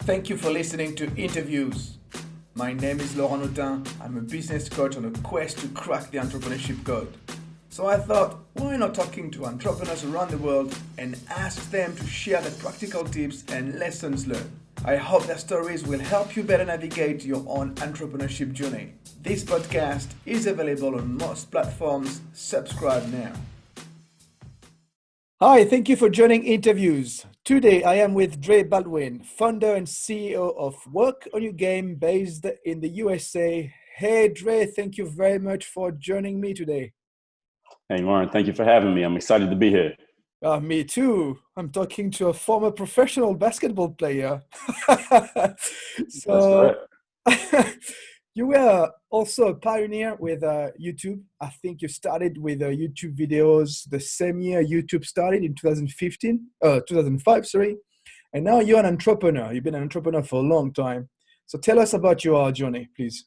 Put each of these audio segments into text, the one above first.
Thank you for listening to Interviews. My name is Laurent Autin. I'm a business coach on a quest to crack the entrepreneurship code. So I thought, why not talking to entrepreneurs around the world and ask them to share their practical tips and lessons learned. I hope their stories will help you better navigate your own entrepreneurship journey. This podcast is available on most platforms. Subscribe now. Hi, thank you for joining Interviews. Today I am with Dre Baldwin, founder and CEO of Work on Your Game based in the USA. Hey Dre, thank you very much for joining me today. Hey, Lauren, thank you for having me. I'm excited to be here. Me too. I'm talking to a former professional basketball player. So, you were also a pioneer with YouTube. I think you started with YouTube videos the same year YouTube started in 2005, sorry. And now you're an entrepreneur. You've been an entrepreneur for a long time. So tell us about your journey, please.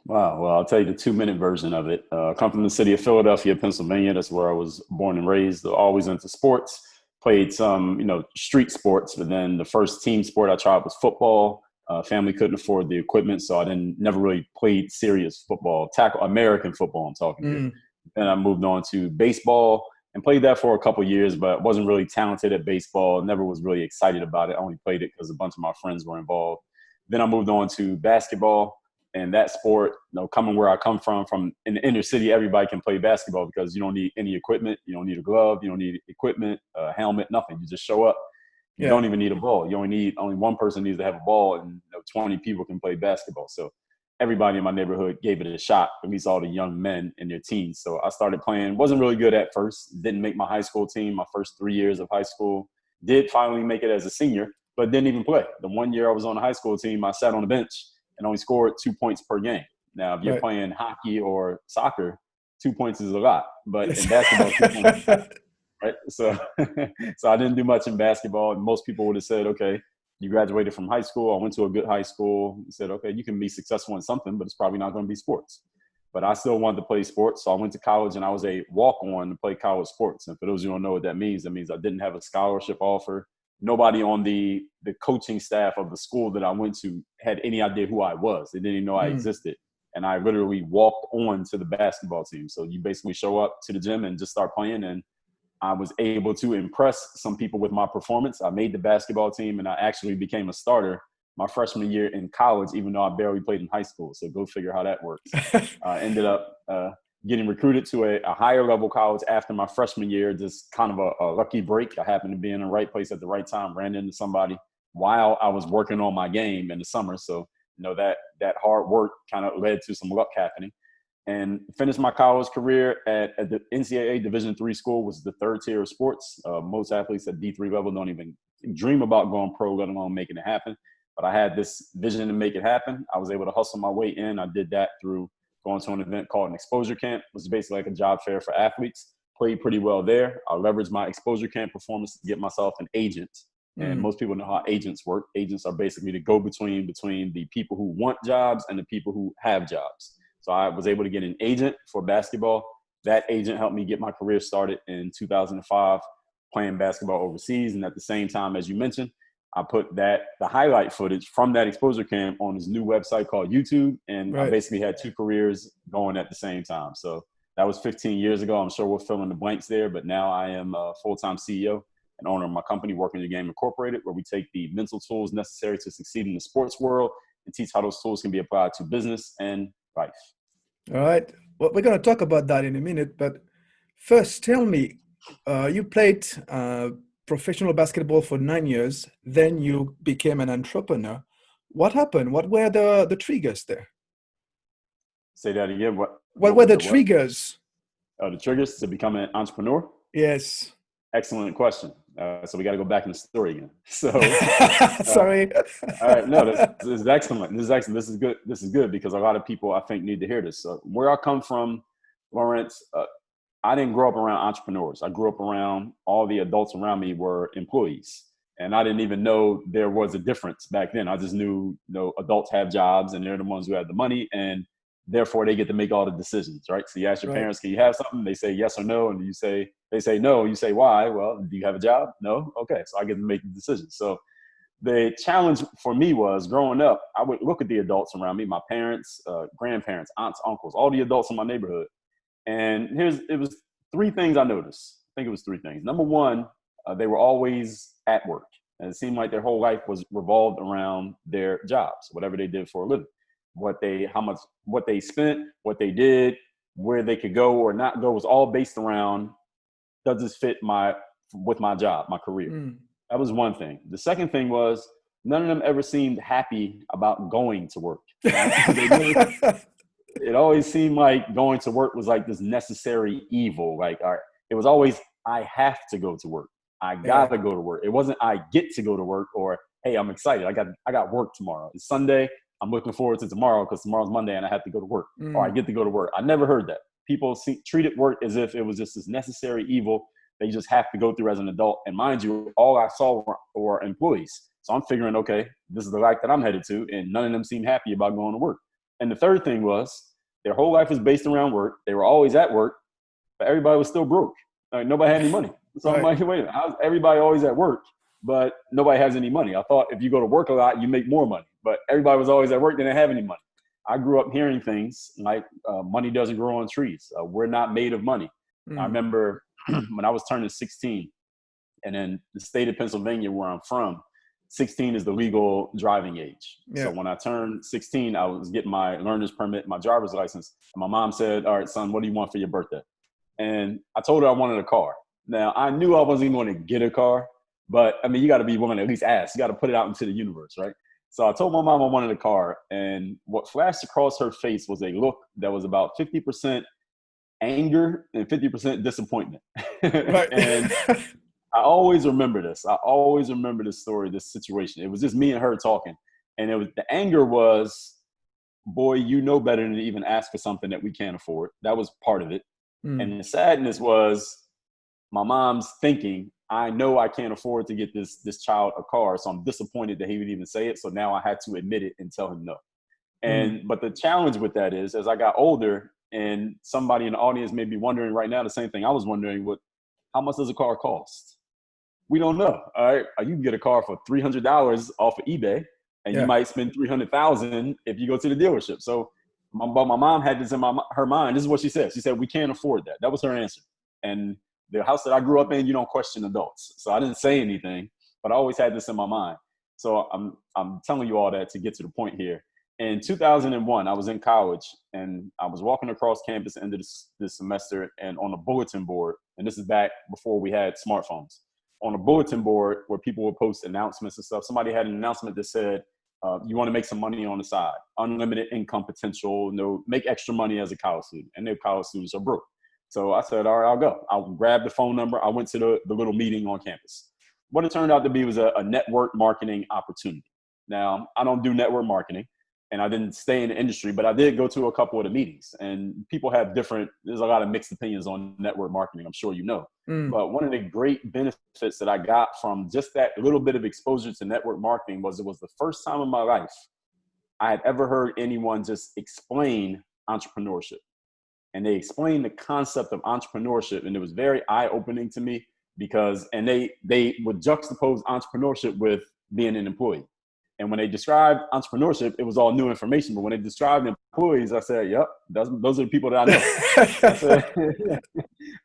Wow. Well, I'll tell you the 2-minute version of it. I come from the city of Philadelphia, Pennsylvania. That's where I was born and raised. Always into sports. Played some, street sports. But then the first team sport I tried was football. Family couldn't afford the equipment, so I never really played serious football, American football I'm talking to. Then I moved on to baseball and played that for a couple of years, but wasn't really talented at baseball. Never was really excited about it. I only played it because a bunch of my friends were involved. Then I moved on to basketball, and that sport, coming where I come from in the inner city, everybody can play basketball because you don't need any equipment. You don't need a glove. You don't need equipment, a helmet, nothing. You just show up. You don't even need a ball. You only one person needs to have a ball, and 20 people can play basketball. So everybody in my neighborhood gave it a shot, at least all the young men in their teens. So I started playing. Wasn't really good at first. Didn't make my high school team my first 3 years of high school. Did finally make it as a senior, but didn't even play. The 1 year I was on the high school team, I sat on the bench and only scored 2 points per game. Now, if you're playing hockey or soccer, 2 points is a lot. But in basketball, 2 points. Right. So I didn't do much in basketball. And most people would have said, okay, you graduated from high school. I went to a good high school. Said, okay, you can be successful in something, but it's probably not going to be sports. But I still wanted to play sports. So I went to college and I was a walk-on to play college sports. And for those who don't know what that means I didn't have a scholarship offer. Nobody on the coaching staff of the school that I went to had any idea who I was. They didn't even know I existed. And I literally walked on to the basketball team. So you basically show up to the gym and just start playing, and I was able to impress some people with my performance. I made the basketball team, and I actually became a starter my freshman year in college, even though I barely played in high school. So go figure how that works. I ended up getting recruited to a higher level college after my freshman year, just kind of a lucky break. I happened to be in the right place at the right time, ran into somebody while I was working on my game in the summer. So, that hard work kind of led to some luck happening. And finished my college career at the NCAA Division III school, was the third tier of sports. Most athletes at D3 level don't even dream about going pro, let alone making it happen. But I had this vision to make it happen. I was able to hustle my way in. I did that through going to an event called an exposure camp, which is basically like a job fair for athletes. Played pretty well there. I leveraged my exposure camp performance to get myself an agent. And most people know how agents work. Agents are basically the go-between between the people who want jobs and the people who have jobs. So I was able to get an agent for basketball. That agent helped me get my career started in 2005, playing basketball overseas. And at the same time, as you mentioned, I put the highlight footage from that exposure camp on this new website called YouTube. And I basically had 2 careers going at the same time. So that was 15 years ago. I'm sure we're filling the blanks there. But now I am a full-time CEO and owner of my company, Work on Your Game Incorporated, where we take the mental tools necessary to succeed in the sports world and teach how those tools can be applied to business and life. All right. Well, we're going to talk about that in a minute. But first, tell me, you played professional basketball for 9 years. Then you became an entrepreneur. What happened? What were the triggers there? Say that again. What were the triggers? The triggers to become an entrepreneur? Yes. Excellent question. So we got to go back in the story again. So sorry. All right. No, this is excellent. This is excellent. This is good. This is good because a lot of people I think need to hear this. So where I come from, Lawrence, I didn't grow up around entrepreneurs. I grew up around all the adults around me were employees. And I didn't even know there was a difference back then. I just knew, adults have jobs and they're the ones who have the money, and therefore they get to make all the decisions, right? So you ask your parents, can you have something? They say yes or no. And they say no. You say, why? Well, do you have a job? No. Okay. So I get to make the decision. So the challenge for me was growing up, I would look at the adults around me, my parents, grandparents, aunts, uncles, all the adults in my neighborhood. And it was three things I noticed. I think it was three things. Number one, they were always at work. And it seemed like their whole life was revolved around their jobs, whatever they did for a living. What they spent, what they did, where they could go or not go was all based around, does this fit with my job, my career? That was one thing. The second thing was none of them ever seemed happy about going to work. It always seemed like going to work was like this necessary evil. Like, all right, it was always, I have to go to work. I gotta go to work. It wasn't I get to go to work or, hey, I'm excited. I got work tomorrow. It's Sunday. I'm looking forward to tomorrow because tomorrow's Monday and I have to go to work. Or I get to go to work. I never heard that. People treated work as if it was just this necessary evil that you just have to go through as an adult. And mind you, all I saw were employees. So I'm figuring, okay, this is the life that I'm headed to. And none of them seemed happy about going to work. And the third thing was their whole life was based around work. They were always at work, but everybody was still broke. Like, nobody had any money. So I'm like, wait a minute, how's everybody always at work, but nobody has any money? I thought if you go to work a lot, you make more money, but everybody was always at work, they didn't have any money. I grew up hearing things like money doesn't grow on trees. We're not made of money. I remember when I was turning 16, and in the state of Pennsylvania where I'm from, 16 is the legal driving age. So when I turned 16, I was getting my learner's permit, my driver's license. And my mom said, all right, son, what do you want for your birthday? And I told her I wanted a car. Now, I knew I wasn't going to get a car, but I mean, you got to be willing to at least ask. You got to put it out into the universe, right? So I told my mom I wanted a car, and what flashed across her face was a look that was about 50% anger and 50% disappointment. And I always remember this. I always remember this story, this situation. It was just me and her talking. And the anger was, boy, you know better than to even ask for something that we can't afford. That was part of it. And the sadness was my mom's thinking, I know I can't afford to get this child a car, so I'm disappointed that he would even say it. So now I had to admit it and tell him no. But the challenge with that is, as I got older, and somebody in the audience may be wondering right now the same thing I was wondering, how much does a car cost? We don't know. All right, you can get a car for $300 off of eBay, and you might spend $300,000 if you go to the dealership. So, but my mom had this in her mind. This is what she said. She said, we can't afford that. That was her answer. And the house that I grew up in, you don't question adults. So I didn't say anything, but I always had this in my mind. So I'm telling you all that to get to the point here. In 2001, I was in college, and I was walking across campus at the end of this semester, and on a bulletin board, and this is back before we had smartphones, on a bulletin board where people would post announcements and stuff, somebody had an announcement that said, you want to make some money on the side, unlimited income potential, make extra money as a college student, and their college students are broke. So I said, all right, I'll go. I'll grab the phone number. I went to the little meeting on campus. What it turned out to be was a network marketing opportunity. Now, I don't do network marketing, and I didn't stay in the industry, but I did go to a couple of the meetings. And people have there's a lot of mixed opinions on network marketing, I'm sure you know. But one of the great benefits that I got from just that little bit of exposure to network marketing was it was the first time in my life I had ever heard anyone just explain entrepreneurship. And they explained the concept of entrepreneurship, and it was very eye-opening to me because, and they would juxtapose entrepreneurship with being an employee. And when they described entrepreneurship, it was all new information. But when they described employees, I said, yep, those are the people that I know.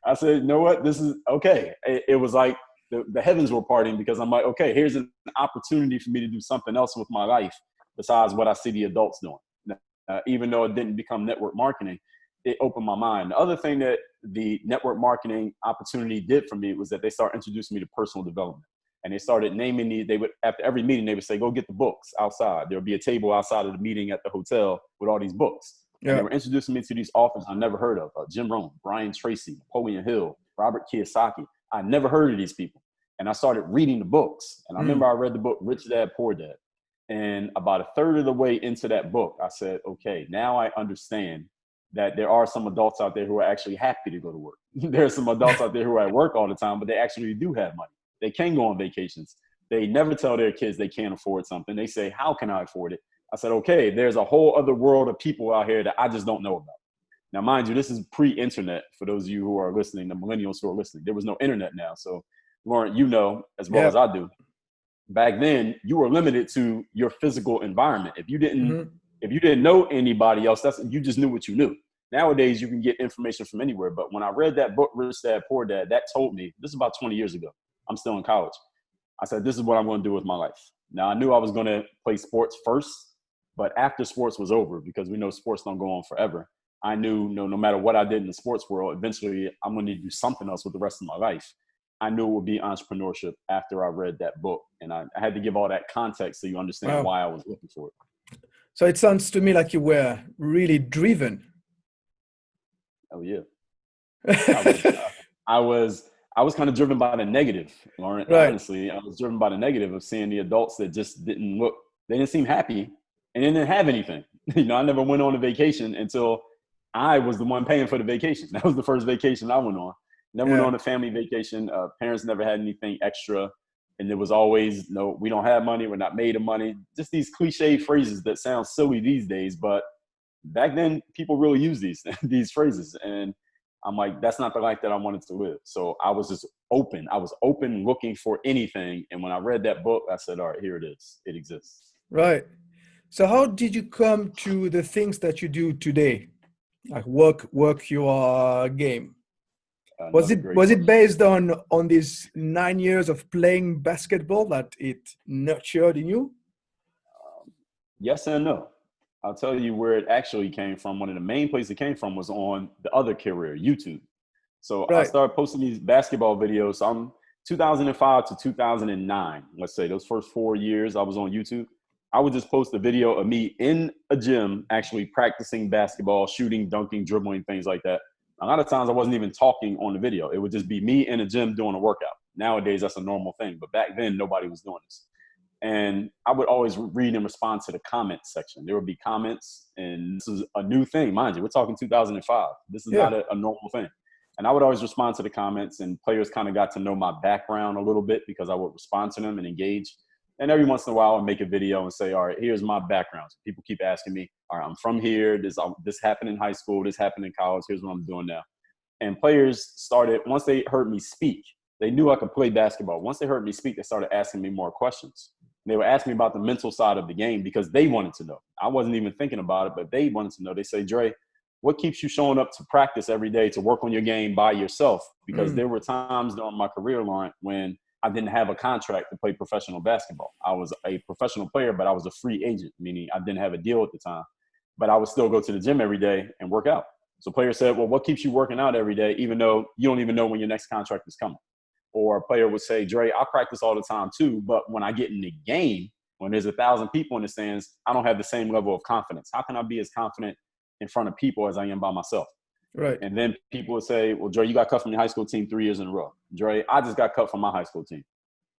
I said, you know what? This is okay. It was like the heavens were parting because I'm like, okay, here's an opportunity for me to do something else with my life besides what I see the adults doing. Even though it didn't become network marketing, it opened my mind. The other thing that the network marketing opportunity did for me was that they started introducing me to personal development. And they started naming they would, after every meeting, they would say, go get the books outside. There would be a table outside of the meeting at the hotel with all these books. And they were introducing me to these authors I never heard of. Jim Rohn, Brian Tracy, Napoleon Hill, Robert Kiyosaki. I never heard of these people. And I started reading the books. And I remember I read the book, Rich Dad, Poor Dad. And about a third of the way into that book, I said, okay, now I understand that there are some adults out there who are actually happy to go to work. There are some adults out there who are at work all the time, but they actually do have money. They can go on vacations. They never tell their kids they can't afford something. They say, how can I afford it? I said, okay, there's a whole other world of people out here that I just don't know about. Now, mind you, this is pre-internet for those of you who are listening, the millennials who are listening. There was no internet now. So, Laurent, you know as well as I do back then you were limited to your physical environment. If you Mm-hmm. didn't know anybody else, you just knew what you knew. Nowadays, you can get information from anywhere. But when I read that book, Rich Dad, Poor Dad, that told me, this is about 20 years ago. I'm still in college. I said, this is what I'm going to do with my life. Now, I knew I was going to play sports first, but after sports was over, because we know sports don't go on forever, I knew no matter what I did in the sports world, eventually I'm going to do something else with the rest of my life. I knew it would be entrepreneurship after I read that book. And I had to give all that context so you understand Wow. why I was looking for it. So it sounds to me like you were really driven. Oh, yeah. I was kind of driven by the negative, Lauren. Right. Honestly, I was driven by the negative of seeing the adults that just they didn't seem happy and they didn't have anything. I never went on a vacation until I was the one paying for the vacation. That was the first vacation I went on. Never went on a family vacation. Parents never had anything extra. And there was always, no, we don't have money. We're not made of money. Just these cliche phrases that sound silly these days. But back then, people really use these phrases. And I'm like, that's not the life that I wanted to live. So I was just open. I was open looking for anything. And when I read that book, I said, all right, here it is. It exists. Right. So how did you come to the things that you do today? Like work your game? Was it based on these 9 years of playing basketball that it nurtured in you? Yes and no. I'll tell you where it actually came from. One of the main places it came from was on the other career, YouTube. So Right. I started posting these basketball videos. So I'm 2005 to 2009, let's say those first 4 years I was on YouTube. I would just post a video of me in a gym actually practicing basketball, shooting, dunking, dribbling, things like that. A lot of times I wasn't even talking on the video. It would just be me in a gym doing a workout. Nowadays, that's a normal thing. But back then, nobody was doing this. And I would always read and respond to the comments section. There would be comments, and this is a new thing, mind you. We're talking 2005. This is not a normal thing. And I would always respond to the comments, and players kind of got to know my background a little bit because I would respond to them and engage. And every once in a while, I'd make a video and say, all right, here's my background. So people keep asking me, all right, I'm from here. This happened in high school. This happened in college. Here's what I'm doing now. And players started, once they heard me speak, they knew I could play basketball. Once they heard me speak, they started asking me more questions. And they would ask me about the mental side of the game because they wanted to know. I wasn't even thinking about it, but they wanted to know. They say, Dre, what keeps you showing up to practice every day to work on your game by yourself? Because there were times during my career, Laurent, when I didn't have a contract to play professional basketball. I was a professional player, but I was a free agent, meaning I didn't have a deal at the time. But I would still go to the gym every day and work out. So players said, well, what keeps you working out every day, even though you don't even know when your next contract is coming? Or a player would say, Dre, I practice all the time too, but when I get in the game, when there's 1,000 people in the stands, I don't have the same level of confidence. How can I be as confident in front of people as I am by myself? Right. And then people would say, well, Dre, you got cut from your high school team 3 years in a row. Dre, I just got cut from my high school team.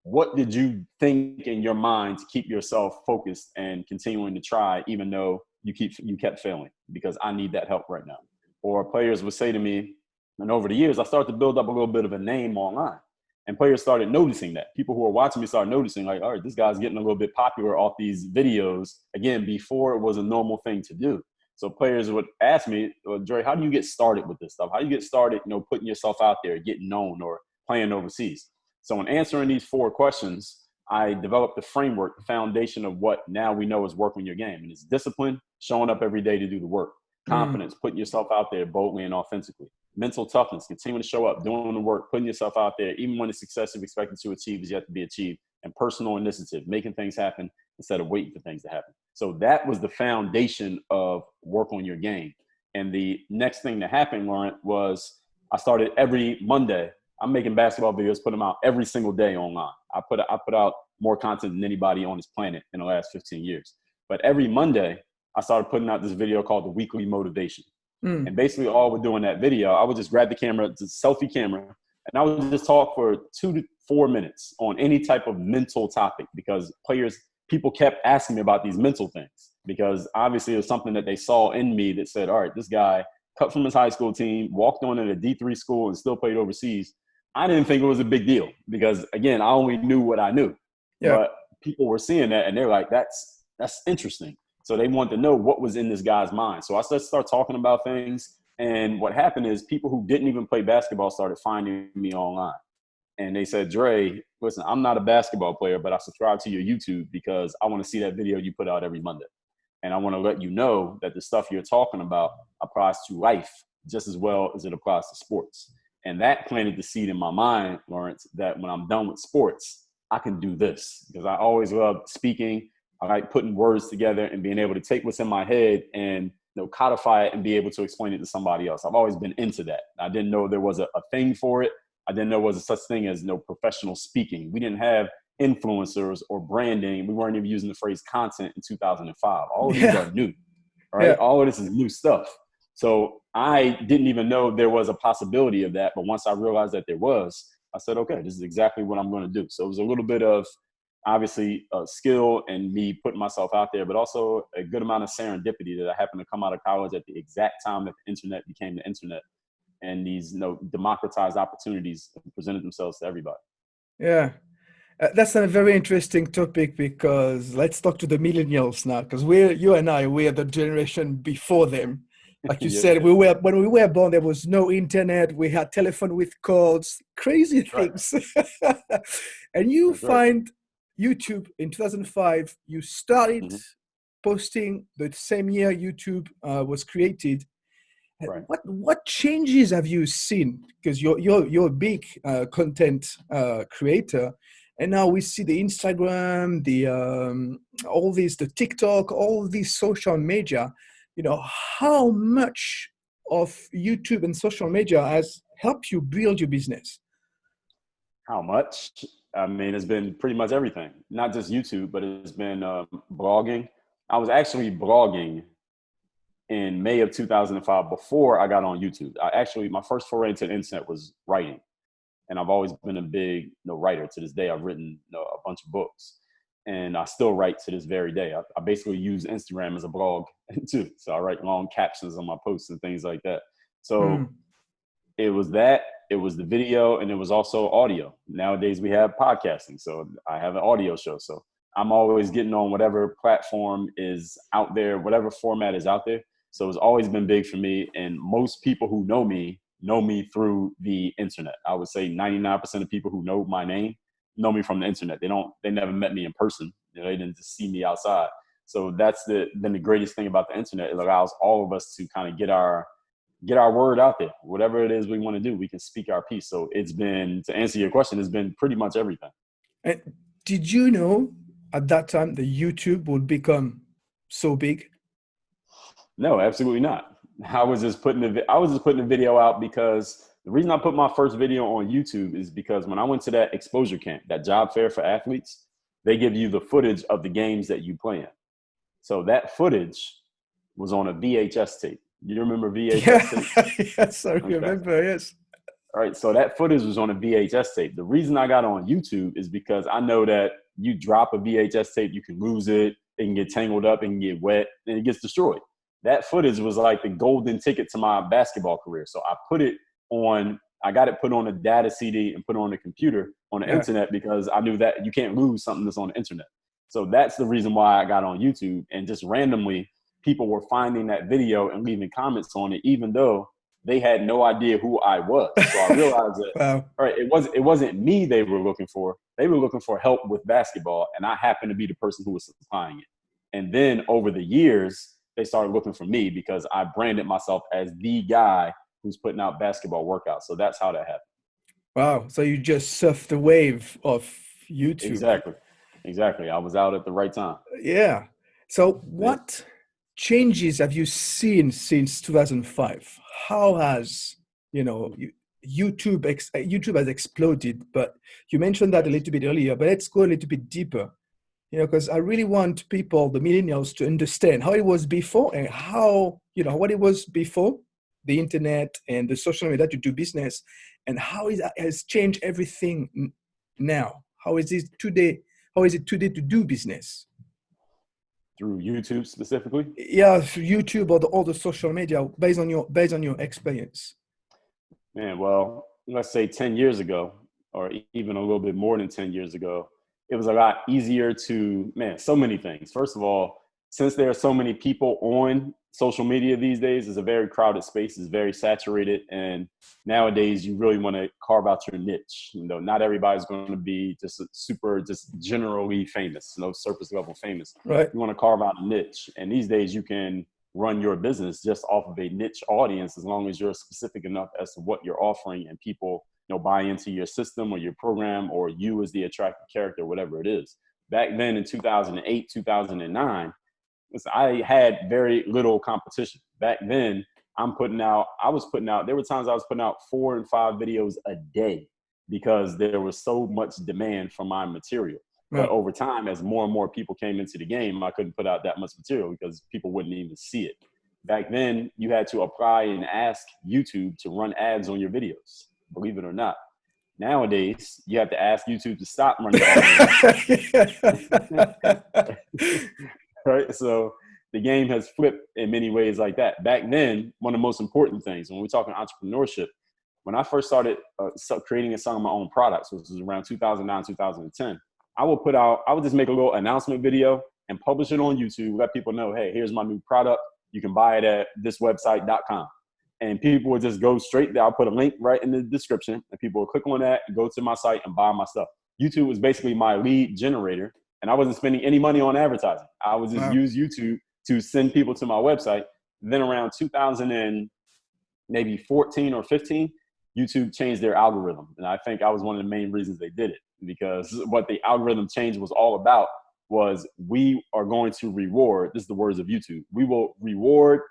What did you think in your mind to keep yourself focused and continuing to try, even though you kept failing? Because I need that help right now. Or players would say to me, and over the years, I started to build up a little bit of a name online. And players started noticing that. People who were watching me started noticing, like, all right, this guy's getting a little bit popular off these videos. Again, before it was a normal thing to do. So players would ask me, well, Dre, how do you get started with this stuff? How do you get started, putting yourself out there, getting known or playing overseas? So in answering these 4 questions, I developed the framework, the foundation of what now we know is working your game. And it's discipline, showing up every day to do the work. Confidence, putting yourself out there boldly and authentically. Mental toughness, continuing to show up, doing the work, putting yourself out there, even when the success you're expected to achieve is yet to be achieved. And personal initiative, making things happen instead of waiting for things to happen. So that was the foundation of work on your game. And the next thing that happened, Laurent, was I started every Monday. I'm making basketball videos, put them out every single day online. I put out more content than anybody on this planet in the last 15 years. But every Monday, I started putting out this video called the Weekly Motivation. And basically all we're doing that video, I would just grab the camera, the selfie camera, and I would just talk for 2 to 4 minutes on any type of mental topic because people kept asking me about these mental things because obviously it was something that they saw in me that said, all right, this guy cut from his high school team, walked on at a D3 school and still played overseas. I didn't think it was a big deal because, again, I only knew what I knew. Yeah. But people were seeing that and they're like, that's interesting. So they wanted to know what was in this guy's mind. So I started talking about things. And what happened is people who didn't even play basketball started finding me online. and they said, Dre, listen, I'm not a basketball player, but I subscribe to your YouTube because I want to see that video you put out every Monday. And I want to let you know that the stuff you're talking about applies to life just as well as it applies to sports. And that planted the seed in my mind, Lawrence, that when I'm done with sports, I can do this, because I always love speaking. I like putting words together and being able to take what's in my head and codify it and be able to explain it to somebody else. I've always been into that. I didn't know there was a thing for it. I didn't know there was a such thing as professional speaking. We didn't have influencers or branding. We weren't even using the phrase content in 2005. All of these are new, right? Yeah. All of this is new stuff. So I didn't even know there was a possibility of that. But once I realized that there was, I said, okay, this is exactly what I'm going to do. So it was a little bit of obviously skill and me putting myself out there, but also a good amount of serendipity that I happened to come out of college at the exact time that the internet became the internet, and these democratized opportunities presented themselves to everybody. Yeah. That's a very interesting topic, because let's talk to the millennials now, because you and I, we're the generation before them. Like you said, when we were born, there was no internet. We had telephone with cords, crazy things. Right. And you find YouTube in 2005. You started posting the same year YouTube was created. Right. What changes have you seen? Because you're a big content creator. And now we see the Instagram, the TikTok, all these social media. How much of YouTube and social media has helped you build your business? How much? I mean, it's been pretty much everything. Not just YouTube, but it's been blogging. I was actually blogging in May of 2005 before I got on YouTube. My first foray into the internet was writing. And I've always been a big writer. To this day, I've written a bunch of books, and I still write to this very day. I basically use Instagram as a blog too. So I write long captions on my posts and things like that. So it was that, it was the video, and it was also audio. Nowadays we have podcasting. So I have an audio show. So I'm always getting on whatever platform is out there, whatever format is out there. So it's always been big for me. And most people who know me through the internet. I would say 99% of people who know my name know me from the internet. They never met me in person. They didn't just see me outside. So that's been the greatest thing about the internet. It allows all of us to kind of get our word out there. Whatever it is we want to do, we can speak our piece. So it's been, to answer your question, it's been pretty much everything. And did you know at that time that YouTube would become so big? No, absolutely not. I was just putting the video out because the reason I put my first video on YouTube is because when I went to that exposure camp, that job fair for athletes, they give you the footage of the games that you play in. So that footage was on a VHS tape. You remember VHS tape? Yes, I remember, yes. All right, so that footage was on a VHS tape. The reason I got on YouTube is because I know that you drop a VHS tape, you can lose it, it can get tangled up, it can get wet, and it gets destroyed. That footage was like the golden ticket to my basketball career. So I got it put on a data CD and put it on the computer on the internet, because I knew that you can't lose something that's on the internet. So that's the reason why I got on YouTube. And just randomly, people were finding that video and leaving comments on it, even though they had no idea who I was. So I realized that wow. All right, it wasn't me they were looking for. They were looking for help with basketball, and I happened to be the person who was supplying it. And then over the years, they started looking for me because I branded myself as the guy who's putting out basketball workouts. So that's how that happened. Wow. So you just surfed the wave of YouTube. Exactly. I was out at the right time. Yeah. So what changes have you seen since 2005? How has, YouTube has exploded, but you mentioned that a little bit earlier, but let's go a little bit deeper. Because I really want people, the millennials, to understand how it was before and how, what it was before the internet and the social media to do business, and how it has changed everything now. How is it today to do business? Through YouTube specifically? Yeah, through YouTube or all the social media, based on your experience. Man, well, let's say 10 years ago, or even a little bit more than 10 years ago, it was a lot easier so many things. First of all, since there are so many people on social media these days, it's a very crowded space. It's very saturated. And nowadays you really want to carve out your niche. You know, not everybody's going to be just just generally famous, surface level famous. Right. You want to carve out a niche. And these days you can run your business just off of a niche audience, as long as you're specific enough as to what you're offering and people, buy into your system or your program, or you as the attractive character, whatever it is. Back then in 2008, 2009, I had very little competition. Back then, there were times I was putting out 4 and 5 videos a day because there was so much demand for my material. Right. But over time, as more and more people came into the game, I couldn't put out that much material because people wouldn't even see it. Back then, you had to apply and ask YouTube to run ads on your videos, believe it or not. Nowadays, you have to ask YouTube to stop running ads. Right. So the game has flipped in many ways like that. Back then, one of the most important things when we're talking entrepreneurship, when I first started creating and selling my own products, which was around 2009, 2010, I would just make a little announcement video and publish it on YouTube, let people know, hey, here's my new product. You can buy it at thiswebsite.com. And people would just go straight there. I'll put a link right in the description and people will click on that and go to my site and buy my stuff. YouTube was basically my lead generator. And I wasn't spending any money on advertising. I would just use YouTube to send people to my website. Then around 2014 or 15, YouTube changed their algorithm. And I think I was one of the main reasons they did it, because what the algorithm change was all about was we are going to reward, this is the words of YouTube, we will reward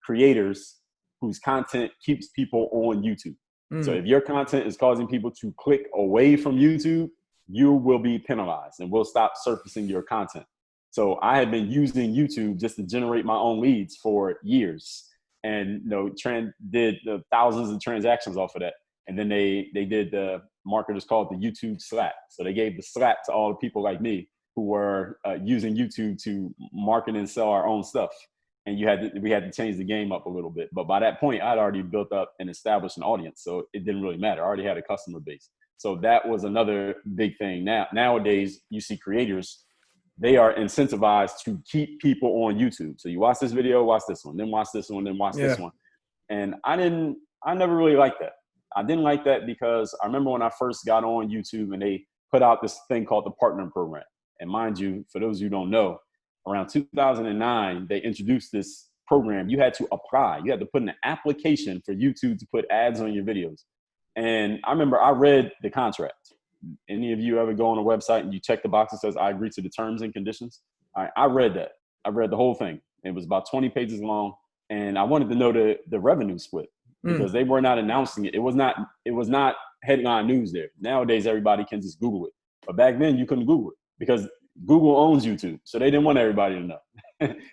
creators whose content keeps people on YouTube. So if your content is causing people to click away from YouTube, you will be penalized and we'll stop surfacing your content. So I had been using YouTube just to generate my own leads for years, and did thousands of transactions off of that. And then they did the marketers called the YouTube slap. So they gave the slap to all the people like me who were using YouTube to market and sell our own stuff. And we had to change the game up a little bit. But by that point, I'd already built up and established an audience, so it didn't really matter. I already had a customer base. So that was another big thing. Nowadays, you see creators, they are incentivized to keep people on YouTube. So you watch this video, watch this one, then watch this one, then watch this one. And I never really liked that. I didn't like that because I remember when I first got on YouTube and they put out this thing called the partner program. And mind you, for those who don't know, around 2009, they introduced this program. You had to apply. You had to put in an application for YouTube to put ads on your videos. And I remember I read the contract. Any of you ever go on a website and you check the box that says, I agree to the terms and conditions? I read that. I read the whole thing. It was about 20 pages long. And I wanted to know the revenue split because they were not announcing it. It was not headline news there. Nowadays, everybody can just Google it. But back then you couldn't Google it because Google owns YouTube. So they didn't want everybody to know.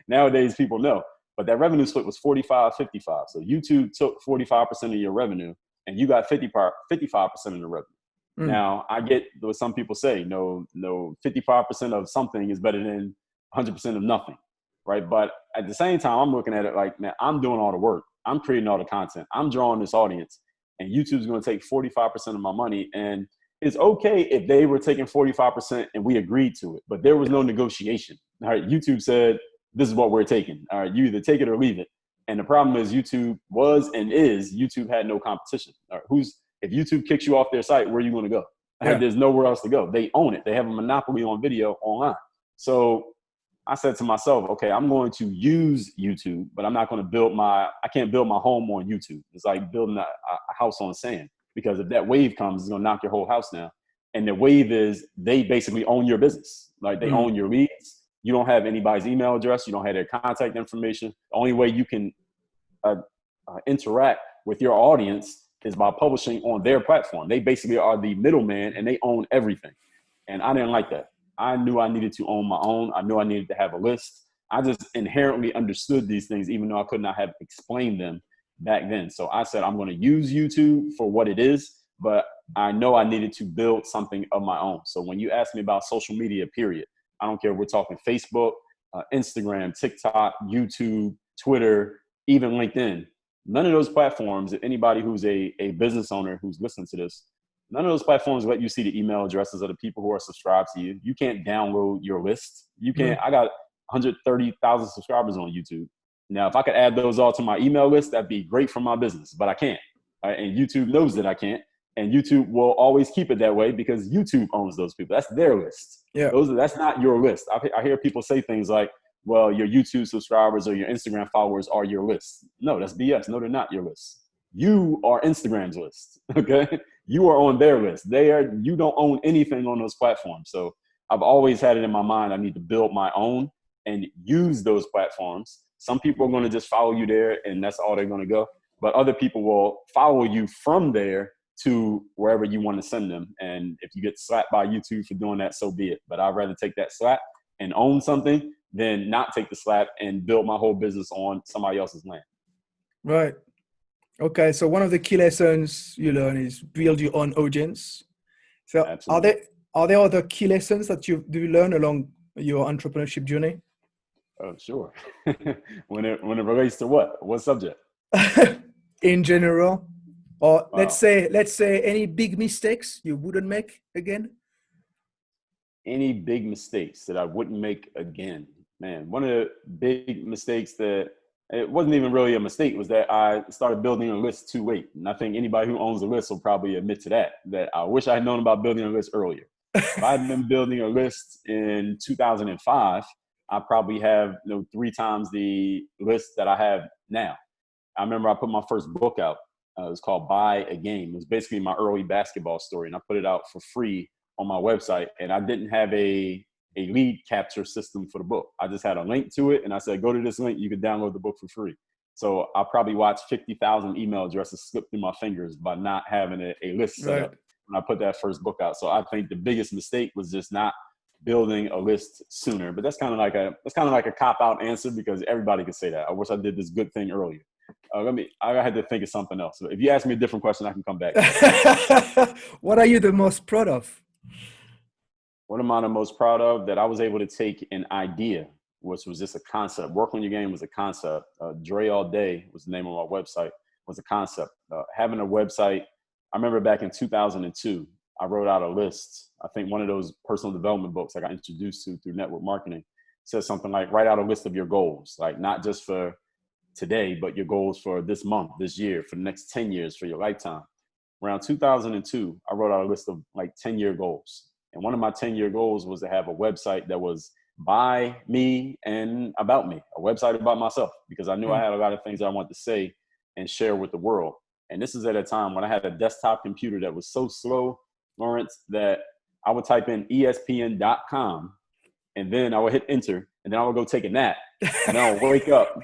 Nowadays people know. But that revenue split was 45-55. So YouTube took 45% of your revenue and you got 55% of the revenue. Now, I get what some people say, no, 55% of something is better than 100% of nothing, right? But at the same time, I'm looking at it like, man, I'm doing all the work. I'm creating all the content. I'm drawing this audience, and YouTube's going to take 45% of my money. And it's okay if they were taking 45% and we agreed to it, but there was no negotiation. All right, YouTube said, this is what we're taking. All right, you either take it or leave it. And the problem is YouTube had no competition. All right, if YouTube kicks you off their site, where are you going to go? Yeah. There's nowhere else to go. They own it. They have a monopoly on video online. So I said to myself, okay, I'm going to use YouTube, but I'm not going to I can't build my home on YouTube. It's like building a house on sand, because if that wave comes, it's going to knock your whole house down. And the wave is they basically own your business. Like they own your leads. You don't have anybody's email address. You don't have their contact information. The only way you can interact with your audience is by publishing on their platform. They basically are the middleman and they own everything. And I didn't like that. I knew I needed to own my own. I knew I needed to have a list. I just inherently understood these things, even though I could not have explained them back then. So I said, I'm going to use YouTube for what it is, but I know I needed to build something of my own. So when you ask me about social media, period, I don't care if we're talking Facebook, Instagram, TikTok, YouTube, Twitter, even LinkedIn. None of those platforms, if anybody who's a business owner who's listening to this, none of those platforms let you see the email addresses of the people who are subscribed to you. You can't download your list. You can't. 130,000 subscribers on YouTube. Now, if I could add those all to my email list, that'd be great for my business, but I can't. Right? And YouTube knows that I can't. And YouTube will always keep it that way because YouTube owns those people. That's their list. Yeah. That's not your list. I hear people say things like, well, your YouTube subscribers or your Instagram followers are your list. No, that's BS. No, they're not your list. You are Instagram's list, okay? You are on their list. You don't own anything on those platforms. So I've always had it in my mind, I need to build my own and use those platforms. Some people are going to just follow you there and that's all they're going to go. But other people will follow you from there to wherever you want to send them. And if you get slapped by YouTube for doing that, so be it. But I'd rather take that slap and own something than not take the slap and build my whole business on somebody else's land. Right. Okay. So one of the key lessons you learn is build your own audience. So Absolutely. are there other key lessons that you learn along your entrepreneurship journey? Oh, sure. when it relates to what subject? In general, or Wow. let's say any big mistakes you wouldn't make again. Any big mistakes that I wouldn't make again? Man, one of the big mistakes that it wasn't even really a mistake was that I started building a list too late. And I think anybody who owns a list will probably admit to that I wish I had known about building a list earlier. If I had been building a list in 2005, I probably have 3 times the list that I have now. I remember I put my first book out. It was called Buy a Game. It was basically my early basketball story. And I put it out for free on my website. And I didn't have a lead capture system for the book. I just had a link to it. And I said, go to this link. You can download the book for free. So I probably watched 50,000 email addresses slip through my fingers by not having a list set up when I put that first book out. So I think the biggest mistake was just not building a list sooner. But that's kind of like a cop-out answer because everybody could say that. I wish I did this good thing earlier. I had to think of something else. So if you ask me a different question, I can come back. What are you the most proud of? What am I the most proud of? That I was able to take an idea, which was just a concept. Work on your game was a concept. DreAllDay was the name of my website, was a concept. Having a website, I remember back in 2002, I wrote out a list. I think one of those personal development books I got introduced to through network marketing says something like, write out a list of your goals, like not just for today, but your goals for this month, this year, for the next 10 years, for your lifetime. Around 2002, I wrote out a list of like 10-year goals. And one of my 10-year goals was to have a website that was by me and about me, a website about myself, because I knew I had a lot of things I wanted to say and share with the world. And this is at a time when I had a desktop computer that was so slow, Lawrence, that I would type in ESPN.com and then I would hit enter and then I would go take a nap and then I would wake up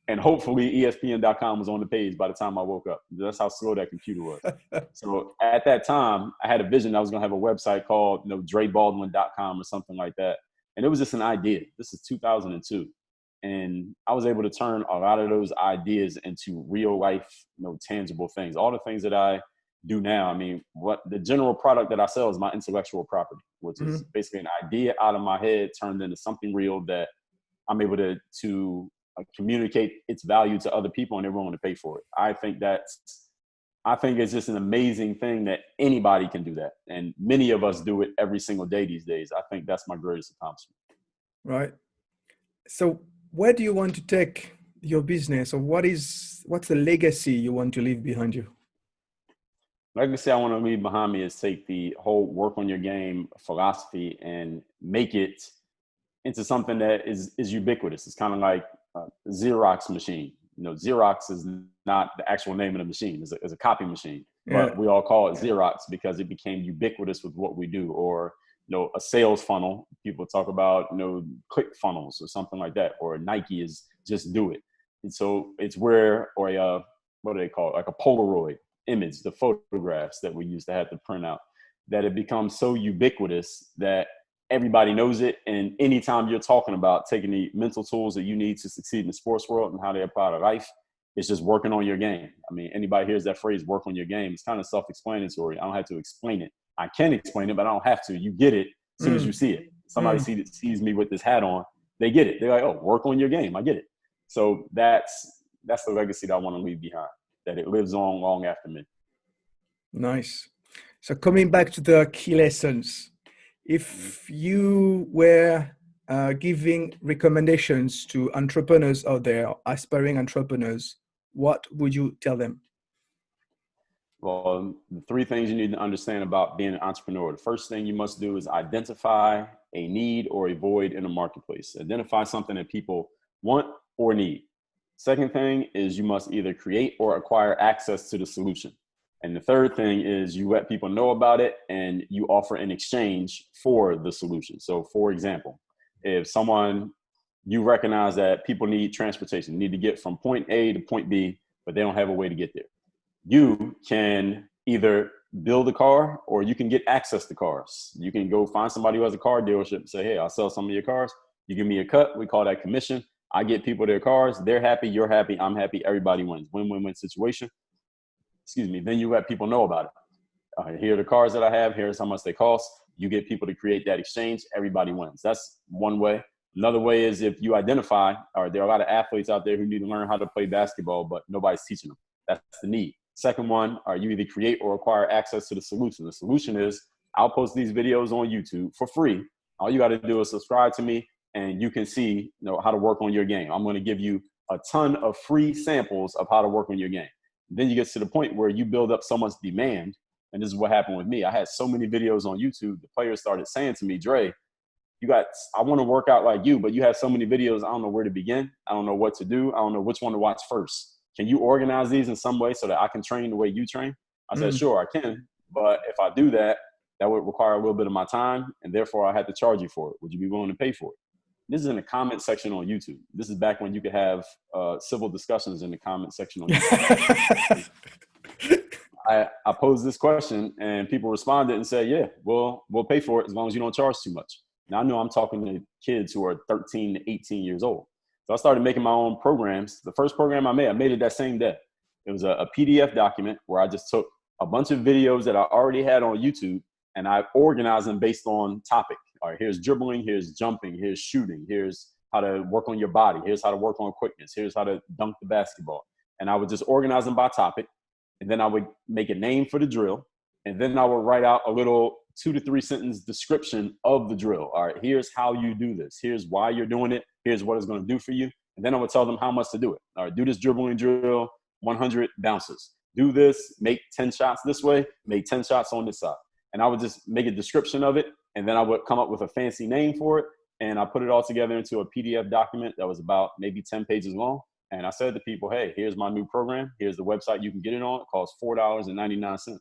and hopefully ESPN.com was on the page by the time I woke up. That's how slow that computer was. So at that time, I had a vision. I was going to have a website called, DreBaldwin.com or something like that. And it was just an idea. This is 2002. And I was able to turn a lot of those ideas into real life, tangible things. All the things that I do now. I mean, what the general product that I sell is my intellectual property, which is basically an idea out of my head turned into something real that I'm able to communicate its value to other people and they're willing to pay for it. I think it's just an amazing thing that anybody can do that. And many of us do it every single day these days. I think that's my greatest accomplishment. Right. So where do you want to take your business, or what's the legacy you want to leave behind you? Legacy I want to leave behind me is take the whole work on your game philosophy and make it into something that is ubiquitous. It's kind of like Xerox machine. Xerox is not the actual name of the machine. It's a copy machine, but we all call it Xerox because it became ubiquitous with what we do. Or, a sales funnel. People talk about, click funnels or something like that. Or Nike is just do it. And so it's where, or what do they call it? Like a Polaroid image, the photographs that we used to have to print out, that it becomes so ubiquitous that everybody knows it. And anytime you're talking about taking the mental tools that you need to succeed in the sports world and how they apply to life, it's just working on your game. I mean, anybody hears that phrase, work on your game, it's kind of self-explanatory. I don't have to explain it. I can explain it, but I don't have to. You get it as soon as you see it. Somebody sees me with this hat on, they get it. They're like, oh, work on your game. I get it. So that's the legacy that I want to leave behind, that it lives on long after me. Nice. So coming back to the key lessons, if you were giving recommendations to entrepreneurs out there, aspiring entrepreneurs, what would you tell them? Well, the three things you need to understand about being an entrepreneur. The first thing you must do is identify a need or a void in the marketplace. Identify something that people want or need. Second thing is you must either create or acquire access to the solution. And the third thing is you let people know about it and you offer an exchange for the solution. So for example, if you recognize that people need transportation, need to get from point A to point B, but they don't have a way to get there. You can either build a car or you can get access to cars. You can go find somebody who has a car dealership and say, hey, I'll sell some of your cars. You give me a cut. We call that commission. I get people their cars. They're happy. You're happy. I'm happy. Everybody wins. Win-win-win situation. Excuse me. Then you let people know about it. Here are the cars that I have. Here's how much they cost. You get people to create that exchange. Everybody wins. That's one way. Another way is if you identify, or there are a lot of athletes out there who need to learn how to play basketball, but nobody's teaching them. That's the need. Second one, you either create or acquire access to the solution. The solution is I'll post these videos on YouTube for free. All you got to do is subscribe to me and you can see how to work on your game. I'm going to give you a ton of free samples of how to work on your game. Then you get to the point where you build up so much demand. And this is what happened with me. I had so many videos on YouTube. The players started saying to me, Dre, I want to work out like you, but you have so many videos. I don't know where to begin. I don't know what to do. I don't know which one to watch first. Can you organize these in some way so that I can train the way you train? I said, sure, I can. But if I do that, that would require a little bit of my time. And therefore, I had to charge you for it. Would you be willing to pay for it? This is in the comment section on YouTube. This is back when you could have civil discussions in the comment section on YouTube. I posed this question and people responded and said, yeah, we'll pay for it as long as you don't charge too much. Now I know I'm talking to kids who are 13 to 18 years old. So I started making my own programs. The first program I made it that same day. It was a PDF document where I just took a bunch of videos that I already had on YouTube and I organized them based on topic. All right, here's dribbling, here's jumping, here's shooting, here's how to work on your body, here's how to work on quickness, here's how to dunk the basketball. And I would just organize them by topic. And then I would make a name for the drill. And then I would write out a little 2 to 3 sentence description of the drill. All right, here's how you do this. Here's why you're doing it. Here's what it's going to do for you. And then I would tell them how much to do it. All right, do this dribbling drill, 100 bounces. Do this, make 10 shots this way, make 10 shots on this side. And I would just make a description of it. And then I would come up with a fancy name for it. And I put it all together into a PDF document that was about maybe 10 pages long. And I said to people, hey, here's my new program. Here's the website you can get it on. It costs $4.99.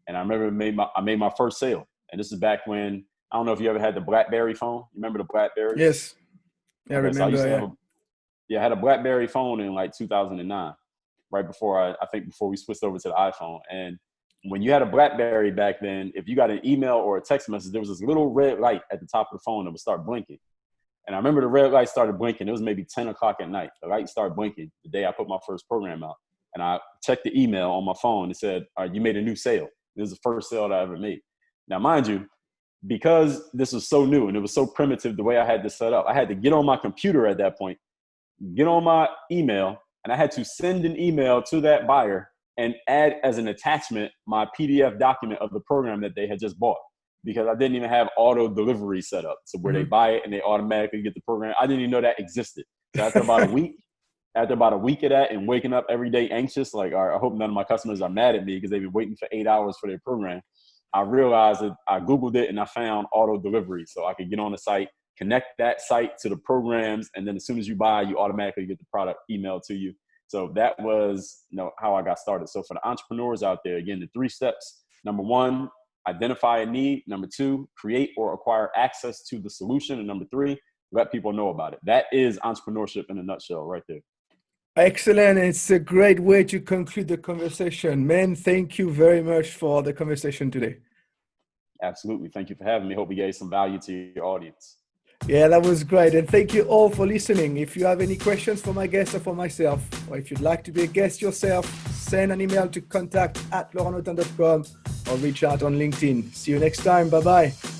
And I remember I made my first sale. And this is back when, I don't know if you ever had the BlackBerry phone. You remember the BlackBerry? Yes. Yeah, I remember. So I had a BlackBerry phone in like 2009, right before I think before we switched over to the iPhone. And when you had a BlackBerry back then, if you got an email or a text message, there was this little red light at the top of the phone that would start blinking. And I remember the red light started blinking. It was maybe 10 o'clock at night. The light started blinking the day I put my first program out. And I checked the email on my phone. It said, all right, you made a new sale. This is the first sale that I ever made. Now, mind you, because this was so new and it was so primitive the way I had this set up, I had to get on my computer at that point, get on my email, and I had to send an email to that buyer and add as an attachment my PDF document of the program that they had just bought, because I didn't even have auto delivery set up. So where they buy it and they automatically get the program. I didn't even know that existed. So after about a week of that and waking up every day anxious, like, all right, I hope none of my customers are mad at me because they've been waiting for 8 hours for their program, I realized that I Googled it and I found auto delivery. So I could get on the site, connect that site to the programs, and then as soon as you buy, you automatically get the product emailed to you. So that was how I got started. So for the entrepreneurs out there, again, the 3 steps. Number 1, identify a need. Number 2, create or acquire access to the solution. And number 3, let people know about it. That is entrepreneurship in a nutshell right there. Excellent. It's a great way to conclude the conversation. Man, thank you very much for the conversation today. Absolutely. Thank you for having me. Hope we gave some value to your audience. Yeah, that was great. And thank you all for listening. If you have any questions for my guest or for myself, or if you'd like to be a guest yourself, send an email to contact@laurentautin.com or reach out on LinkedIn. See you next time. Bye-bye.